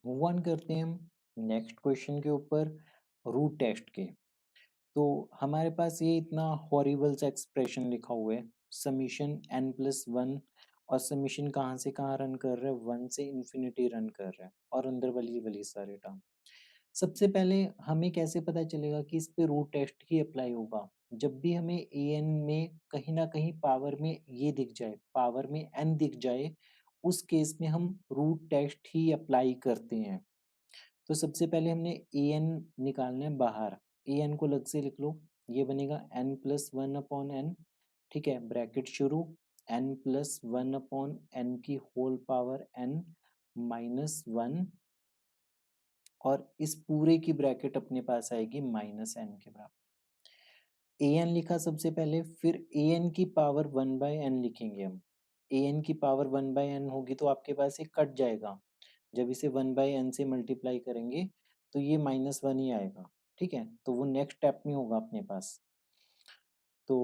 Move on करते हैं हम नेक्स्ट क्वेश्चन के ऊपर, रूट टेस्ट के। तो हमारे पास ये इतना हॉरिबल सा एक्सप्रेशन लिखा हुआ है, समीशन n प्लस वन, और समीशन कहाँ से कहाँ रन कर रहा है, वन से इन्फिनिटी रन कर रहा है, और अंदर वाली वाली सारे टर्म। सबसे पहले हमें कैसे पता चलेगा कि इस पे रूट टेस्ट ही अप्लाई होगा? जब भी हमें an में कहीं ना कहीं पावर में ये दिख जाए, पावर में n दिख जाए, उस केस में हम रूट टेस्ट ही अप्लाई करते हैं। तो सबसे पहले हमने an निकालना है बाहर, an को अलग से लिख लो, ये बनेगा n plus one upon n, ठीक है, ब्रैकेट शुरू, n plus one upon n की whole power n minus one, और इस पूरे की ब्रैकेट अपने पास आएगी माइनस एन के बराबर। an लिखा सबसे पहले, फिर an की पावर वन बाय एन लिखेंगे हम। an की पावर वन बाय एन होगी तो आपके पास ये कट जाएगा, जब इसे वन बाई एन से मल्टीप्लाई करेंगे तो ये माइनस वन ही आएगा, ठीक है, तो वो नेक्स्ट स्टेप में होगा अपने पास। तो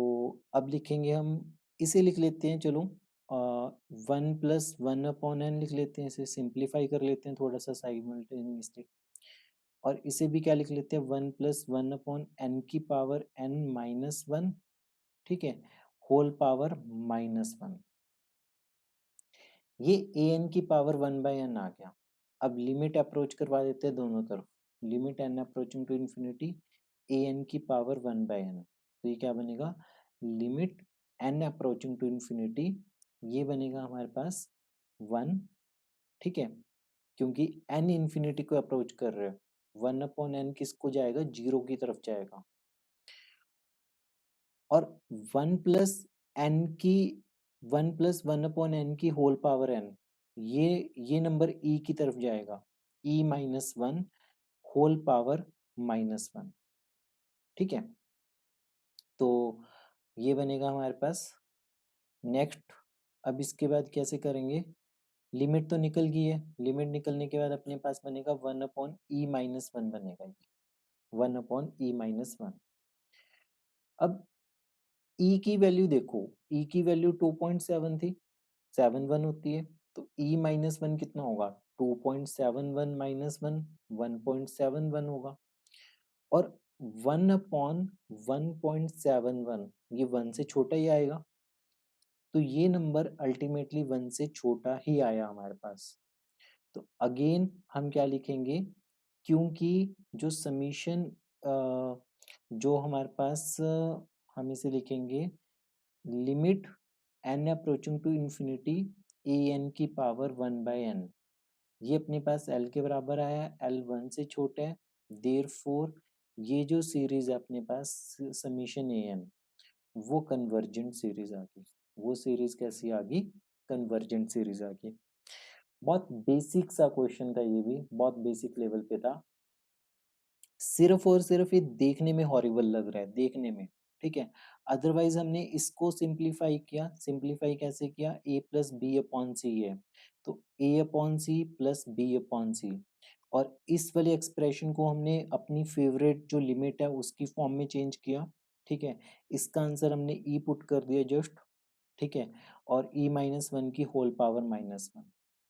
अब लिखेंगे हम, इसे लिख लेते हैं, चलो one plus one upon n लिख लेते हैं, इसे सिंप्लीफाई कर लेते हैं थोड़ा सा साइमल्टेनियसली, और इसे भी क्या लिख लेते हैं, one plus one upon n की पावर एन माइनस वन, ठीक है, होल पावर माइनस वन। ये ए एन की पावर वन बाई एन आ गया। अब लिमिट अप्रोच करवा देते हैं दोनों तरफ, limit n approaching to infinity a n की पावर वन बाई एन, तो ये क्या बनेगा, limit n approaching to infinity, ये बनेगा हमारे पास वन, ठीक है, क्योंकि एन इन्फिनिटी को अप्रोच कर रहे हैं, वन अपॉन एन किसको जाएगा, जीरो की तरफ जाएगा, और वन प्लस एन की, one plus one upon n की होल पावर एन, ये नंबर ई की तरफ जाएगा, e minus one whole power minus one, ठीक है, तो ये बनेगा हमारे पास। नेक्स्ट, अब इसके बाद कैसे करेंगे, लिमिट तो निकल गई है, लिमिट निकलने के बाद अपने पास बनेगा वन अपॉन ई माइनस वन बनेगा, ये वन अपॉन ई माइनस वन। अब ई की वैल्यू देखो, ई की वैल्यू 2.7 थी, 7 1 होती है, तो ई माइनस वन कितना होगा, 2.71 माइनस वन, 1.71 होगा, और वन अपॉन 1.71 ये वन से छोटा ही आएगा, तो ये नंबर अल्टीमेटली वन से छोटा ही आया हमारे पास। तो अगेन हम क्या लिखेंगे, क्योंकि जो समीशन जो हमारे पास हम इसे लिखेंगे limit n approaching to infinity a n की पावर वन बाय एन, ये अपने पास एल के बराबर आया, एल वन से छोटा है, देयरफॉर ये जो सीरीज है अपने पास समीशन ए एन, वो कन्वर्जेंट सीरीज आ गई। वो सीरीज कैसी आ गई, कन्वर्जेंट सीरीज आ गई। बहुत बेसिक सा क्वेश्चन था, ये भी बहुत बेसिक लेवल पे था, सिर्फ और सिर्फ ये देखने में हॉरिबल लग रहा है, देखने में, ठीक है, अदरवाइज हमने इसको सिंप्लीफाई किया, सिंप्लीफाई कैसे किया, a plus b upon c है, तो a upon c plus b upon c, और इस वाले एक्सप्रेशन को हमने अपनी फेवरेट जो लिमिट है उसकी फॉर्म में चेंज किया, ठीक है, इसका आंसर हमने e पुट कर दिया जस्ट, ठीक है, और e माइनस वन की होल पावर माइनस वन,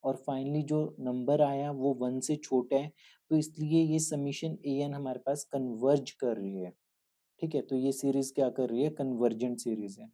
और फाइनली जो नंबर आया वो वन से छोटा है, तो इसलिए ये समीशन ए एन हमारे पास कन्वर्ज कर रही है, ठीक है, तो ये सीरीज क्या कर रही है, कन्वर्जेंट सीरीज है।